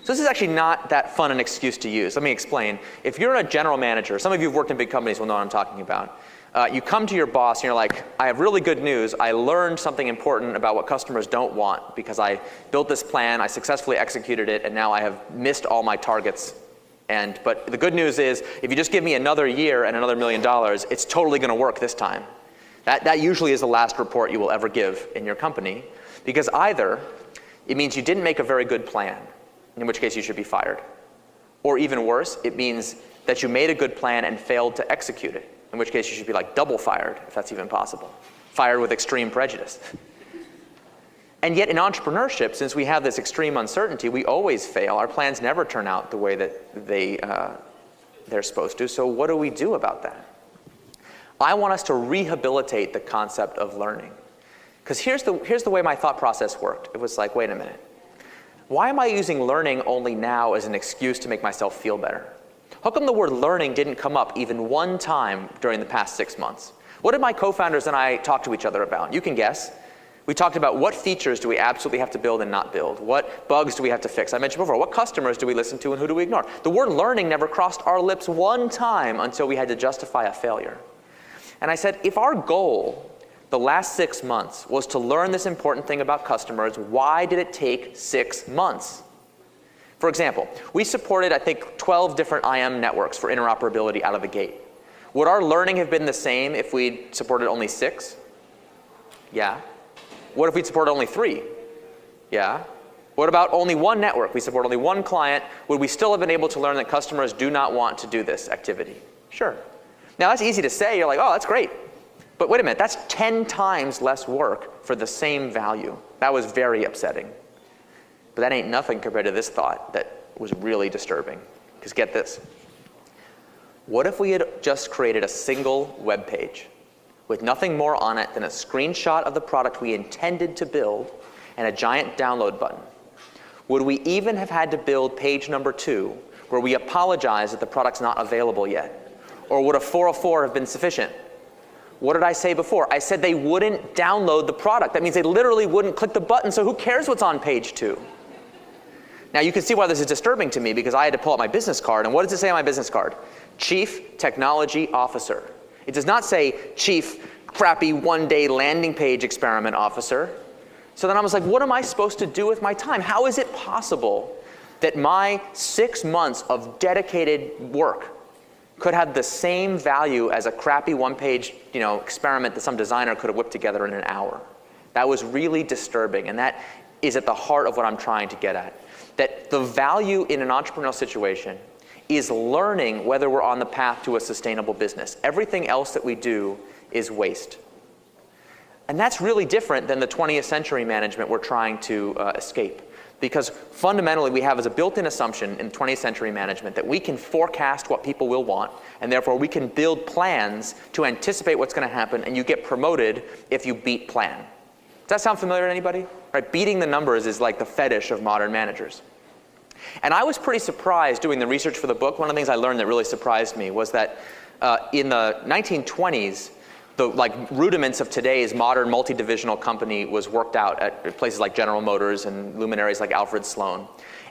So this is actually not that fun an excuse to use. Let me explain. If you're a general manager, some of you who've worked in big companies will know what I'm talking about. You come to your boss and you're like, I have really good news. I learned something important about what customers don't want because I built this plan, I successfully executed it, and now I have missed all my targets. But the good news is, if you just give me another year and another $1 million, it's totally going to work this time. That usually is the last report you will ever give in your company, because either it means you didn't make a very good plan, in which case you should be fired. Or even worse, it means that you made a good plan and failed to execute it, in which case you should be like double fired, if that's even possible. Fired with extreme prejudice. And yet in entrepreneurship, since we have this extreme uncertainty, we always fail. Our plans never turn out the way that they're supposed to. So what do we do about that? I want us to rehabilitate the concept of learning. Because here's the way my thought process worked. It was like, wait a minute. Why am I using learning only now as an excuse to make myself feel better? How come the word learning didn't come up even one time during the past 6 months? What did my co-founders and I talk to each other about? You can guess. We talked about what features do we absolutely have to build and not build? What bugs do we have to fix? I mentioned before, what customers do we listen to and who do we ignore? The word learning never crossed our lips one time until we had to justify a failure. And I said, if our goal the last 6 months was to learn this important thing about customers, why did it take 6 months? For example, we supported, I think, 12 different IM networks for interoperability out of the gate. Would our learning have been the same if we'd supported only 6? Yeah. What if we'd supported only 3? Yeah. What about only one network? We support only one client. Would we still have been able to learn that customers do not want to do this activity? Sure. Now that's easy to say. You're like, oh, that's great. But wait a minute, that's 10 times less work for the same value. That was very upsetting. But that ain't nothing compared to this thought that was really disturbing. Because get this. What if we had just created a single web page with nothing more on it than a screenshot of the product we intended to build and a giant download button? Would we even have had to build page number 2 where we apologize that the product's not available yet? Or would a 404 have been sufficient? What did I say before? I said they wouldn't download the product. That means they literally wouldn't click the button, so who cares what's on page 2? Now you can see why this is disturbing to me because I had to pull out my business card, and what does it say on my business card? Chief Technology Officer. It does not say Chief Crappy One-Day Landing Page Experiment Officer. So then I was like, what am I supposed to do with my time? How is it possible that my 6 months of dedicated work could have the same value as a crappy one-page, experiment that some designer could have whipped together in an hour? That was really disturbing, and that is at the heart of what I'm trying to get at. That the value in an entrepreneurial situation is learning whether we're on the path to a sustainable business. Everything else that we do is waste. And that's really different than the 20th century management we're trying to escape. Because fundamentally, we have as a built-in assumption in 20th century management that we can forecast what people will want, and therefore we can build plans to anticipate what's going to happen, and you get promoted if you beat plan. Does that sound familiar to anybody? Right? Beating the numbers is like the fetish of modern managers. And I was pretty surprised doing the research for the book. One of the things I learned that really surprised me was that in the 1920s, the rudiments of today's modern multi-divisional company was worked out at places like General Motors and luminaries like Alfred Sloan.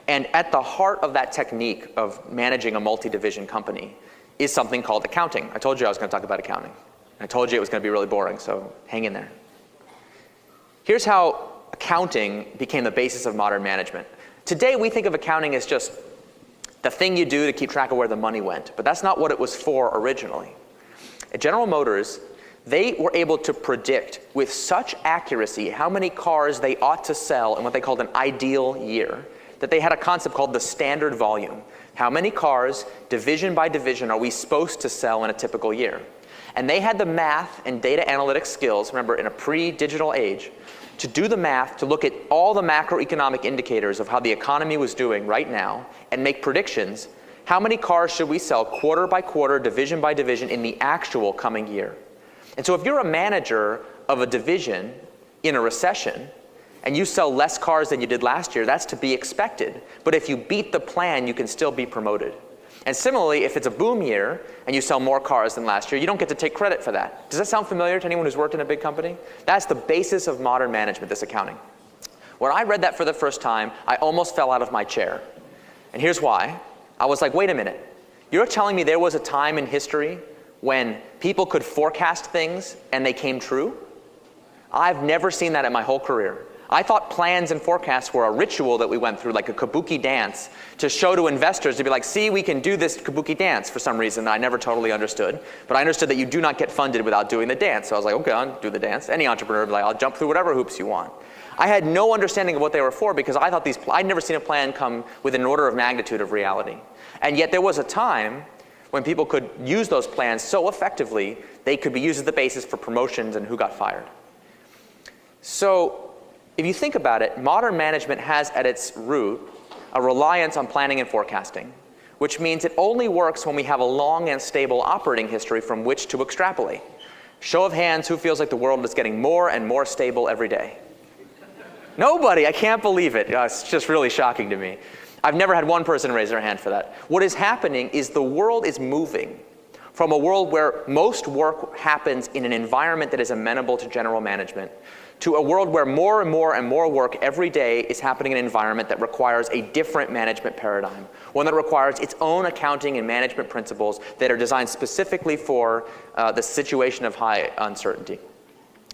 And at the heart of that technique of managing a multi-division company is something called accounting. I told you I was going to talk about accounting. I told you it was going to be really boring, so hang in there. Here's how accounting became the basis of modern management. Today, we think of accounting as just the thing you do to keep track of where the money went, but that's not what it was for originally. At General Motors, they were able to predict with such accuracy how many cars they ought to sell in what they called an ideal year, that they had a concept called the standard volume. How many cars, division by division, are we supposed to sell in a typical year? And they had the math and data analytics skills, remember, in a pre-digital age, to do the math, to look at all the macroeconomic indicators of how the economy was doing right now and make predictions. How many cars should we sell quarter by quarter, division by division in the actual coming year? And so if you're a manager of a division in a recession and you sell less cars than you did last year, that's to be expected. But if you beat the plan, you can still be promoted. And similarly, if it's a boom year and you sell more cars than last year, you don't get to take credit for that. Does that sound familiar to anyone who's worked in a big company? That's the basis of modern management, this accounting. When I read that for the first time, I almost fell out of my chair. And here's why. I was like, wait a minute. You're telling me there was a time in history when people could forecast things and they came true? I've never seen that in my whole career. I thought plans and forecasts were a ritual that we went through, like a kabuki dance, to show to investors, to be like, see, we can do this kabuki dance for some reason that I never totally understood. But I understood that you do not get funded without doing the dance. So I was like, okay, I'll do the dance. Any entrepreneur would be like, I'll jump through whatever hoops you want. I had no understanding of what they were for because I thought I'd never seen a plan come with an order of magnitude of reality. And yet there was a time when people could use those plans so effectively, they could be used as the basis for promotions and who got fired. So if you think about it, modern management has at its root a reliance on planning and forecasting, which means it only works when we have a long and stable operating history from which to extrapolate. Show of hands, who feels like the world is getting more and more stable every day? Nobody, I can't believe it. It's just really shocking to me. I've never had one person raise their hand for that. What is happening is the world is moving from a world where most work happens in an environment that is amenable to general management to a world where more and more and more work every day is happening in an environment that requires a different management paradigm, one that requires its own accounting and management principles that are designed specifically for the situation of high uncertainty.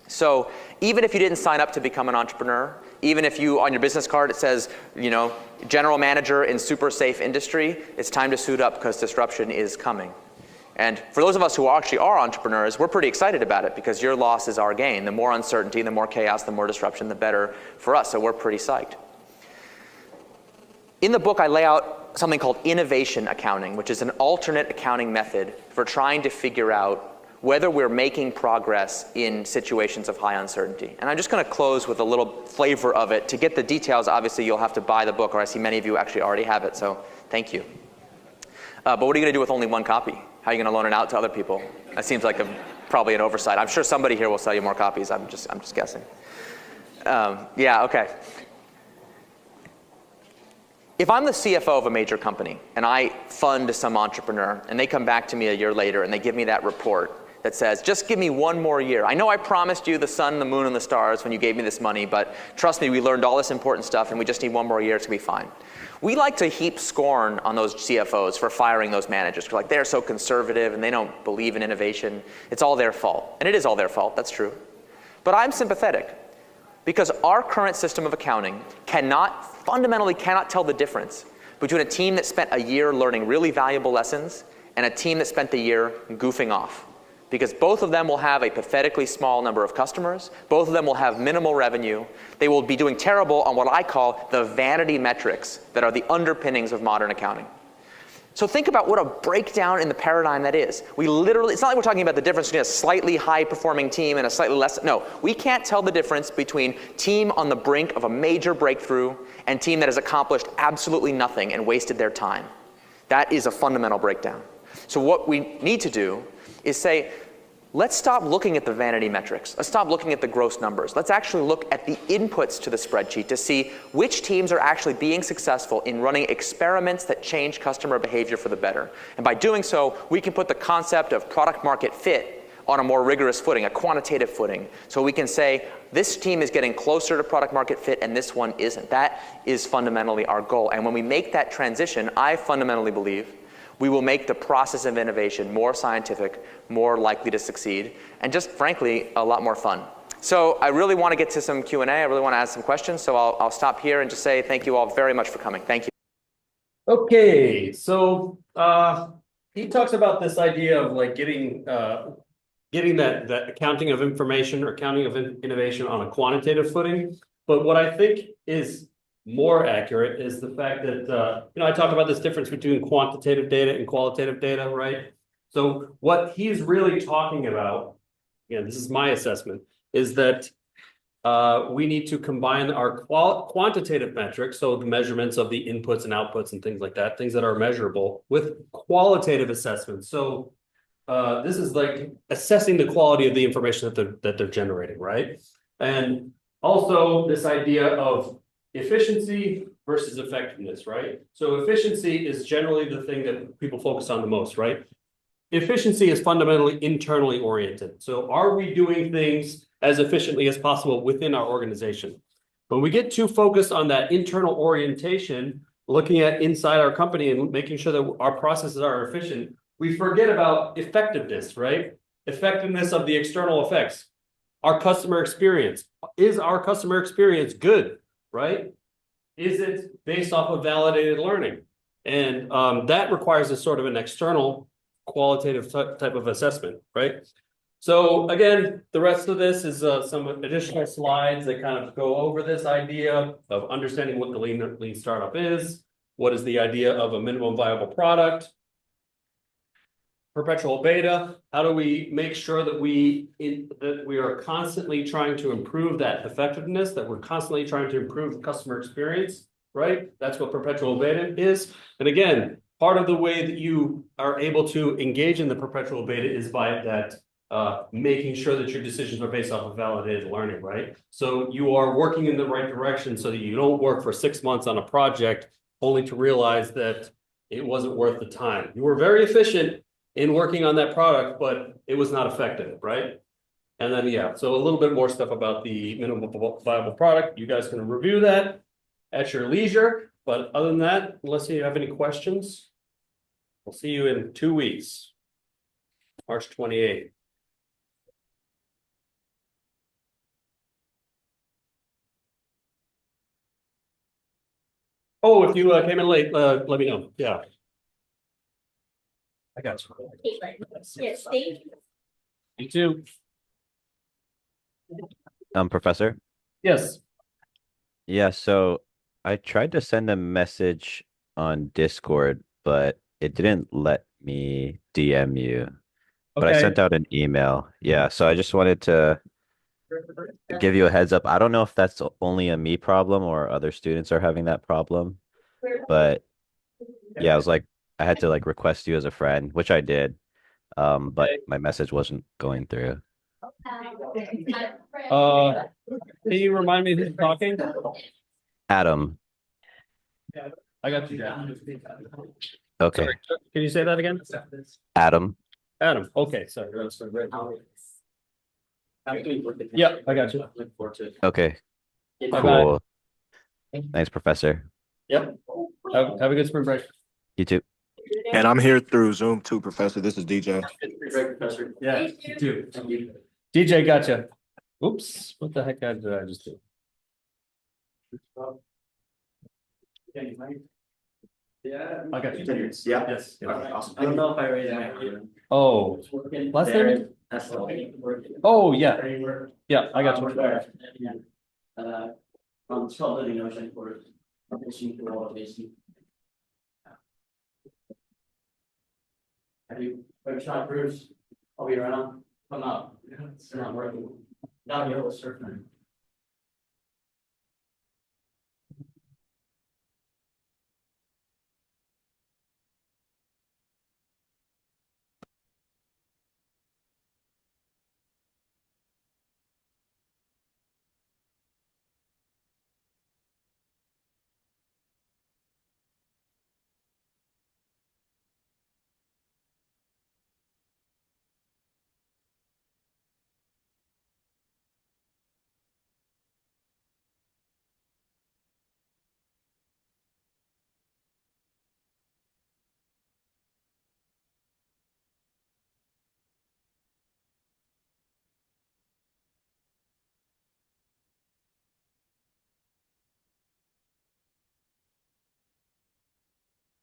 So even if you didn't sign up to become an entrepreneur, even if you, on your business card, it says, general manager in super safe industry, it's time to suit up because disruption is coming. And for those of us who actually are entrepreneurs, we're pretty excited about it because your loss is our gain. The more uncertainty, the more chaos, the more disruption, the better for us. So we're pretty psyched. In the book, I lay out something called innovation accounting, which is an alternate accounting method for trying to figure out whether we're making progress in situations of high uncertainty. And I'm just going to close with a little flavor of it. To get the details, obviously, you'll have to buy the book, or I see many of you actually already have it, so thank you. But what are you going to do with only one copy? How are you going to loan it out to other people? That seems like probably an oversight. I'm sure somebody here will sell you more copies. I'm just guessing. Yeah, okay. If I'm the CFO of a major company and I fund some entrepreneur and they come back to me a year later and they give me that report that says, just give me one more year. I know I promised you the sun, the moon, and the stars when you gave me this money, but trust me, we learned all this important stuff and we just need one more year, it's going to be fine. We like to heap scorn on those CFOs for firing those managers. We're like, they're so conservative and they don't believe in innovation. It's all their fault. And it is all their fault, that's true. But I'm sympathetic because our current system of accounting fundamentally cannot tell the difference between a team that spent a year learning really valuable lessons and a team that spent the year goofing off. Because both of them will have a pathetically small number of customers. Both of them will have minimal revenue. They will be doing terrible on what I call the vanity metrics that are the underpinnings of modern accounting. So think about what a breakdown in the paradigm that is. We literally, it's not like we're talking about the difference between a slightly high performing team and a slightly less, no. We can't tell the difference between team on the brink of a major breakthrough and team that has accomplished absolutely nothing and wasted their time. That is a fundamental breakdown. So what we need to do is say, let's stop looking at the vanity metrics. Let's stop looking at the gross numbers. Let's actually look at the inputs to the spreadsheet to see which teams are actually being successful in running experiments that change customer behavior for the better. And by doing so, we can put the concept of product market fit on a more rigorous footing, a quantitative footing. So we can say, this team is getting closer to product market fit and this one isn't. That is fundamentally our goal. And when we make that transition, I fundamentally believe we will make the process of innovation more scientific, more likely to succeed, and just frankly, a lot more fun. So I really want to get to some Q&A. I really want to ask some questions. So I'll stop here and just say thank you all very much for coming. Thank you. Okay, so he talks about this idea of like getting that accounting of information or accounting of innovation on a quantitative footing. But what I think is more accurate is the fact that, I talk about this difference between quantitative data and qualitative data, right? So what he's really talking about, this is my assessment, is that we need to combine our quantitative metrics, so the measurements of the inputs and outputs and things like that, things that are measurable, with qualitative assessments. So this is like assessing the quality of the information that they're generating, right? And also this idea of efficiency versus effectiveness, right? So efficiency is generally the thing that people focus on the most, right? Efficiency is fundamentally internally oriented. So are we doing things as efficiently as possible within our organization? When we get too focused on that internal orientation, looking at inside our company and making sure that our processes are efficient, we forget about effectiveness, right? Effectiveness of the external effects. Our customer experience. Is our customer experience good? Right? Is it based off of validated learning? And that requires a sort of an external qualitative type of assessment, right? So again, the rest of this is some additional slides that kind of go over this idea of understanding what the lean startup is, what is the idea of a minimum viable product, perpetual beta. How do we make sure that we are constantly trying to improve that effectiveness, that we're constantly trying to improve the customer experience, right? That's what perpetual beta is. And again, part of the way that you are able to engage in the perpetual beta is by that making sure that your decisions are based off of validated learning, right? So you are working in the right direction so that you don't work for 6 months on a project only to realize that it wasn't worth the time. You were very efficient in working on that product, but it was not effective, right? And then, so a little bit more stuff about the minimum viable product. You guys can review that at your leisure. But other than that, unless you have any questions, we'll see you in 2 weeks, March 28th. Oh, if you came in late, let me know. Yeah. I got you. Yes, thank you. You too. Professor? Yes. Yeah, so I tried to send a message on Discord, but it didn't let me DM you. But I sent out an email. Yeah, so I just wanted to give you a heads up. I don't know if that's only a me problem or other students are having that problem. But yeah, I had to like request you as a friend, which I did. But my message wasn't going through. Can you remind me who's talking? Adam. I got you down. Okay. Sorry, can you say that again? Adam. Adam. Okay, sorry. Yeah, I got you. Okay. Bye-bye. Cool. Thanks, Professor. Yep. Have a good spring break. You too. And I'm here through Zoom too, Professor. This is DJ. Yeah, you too. DJ, gotcha. Oops, what the heck did I just do? Yeah. I got you. Yeah. Yes. Awesome. I don't know if I raised my hand. Oh, last name? That's the way. Oh, yeah. Yeah, I got you. Solving notion for fishing for all of this. Have you, shot Bruce? I'll be around. I'm not. It's not working. Downhill surfing.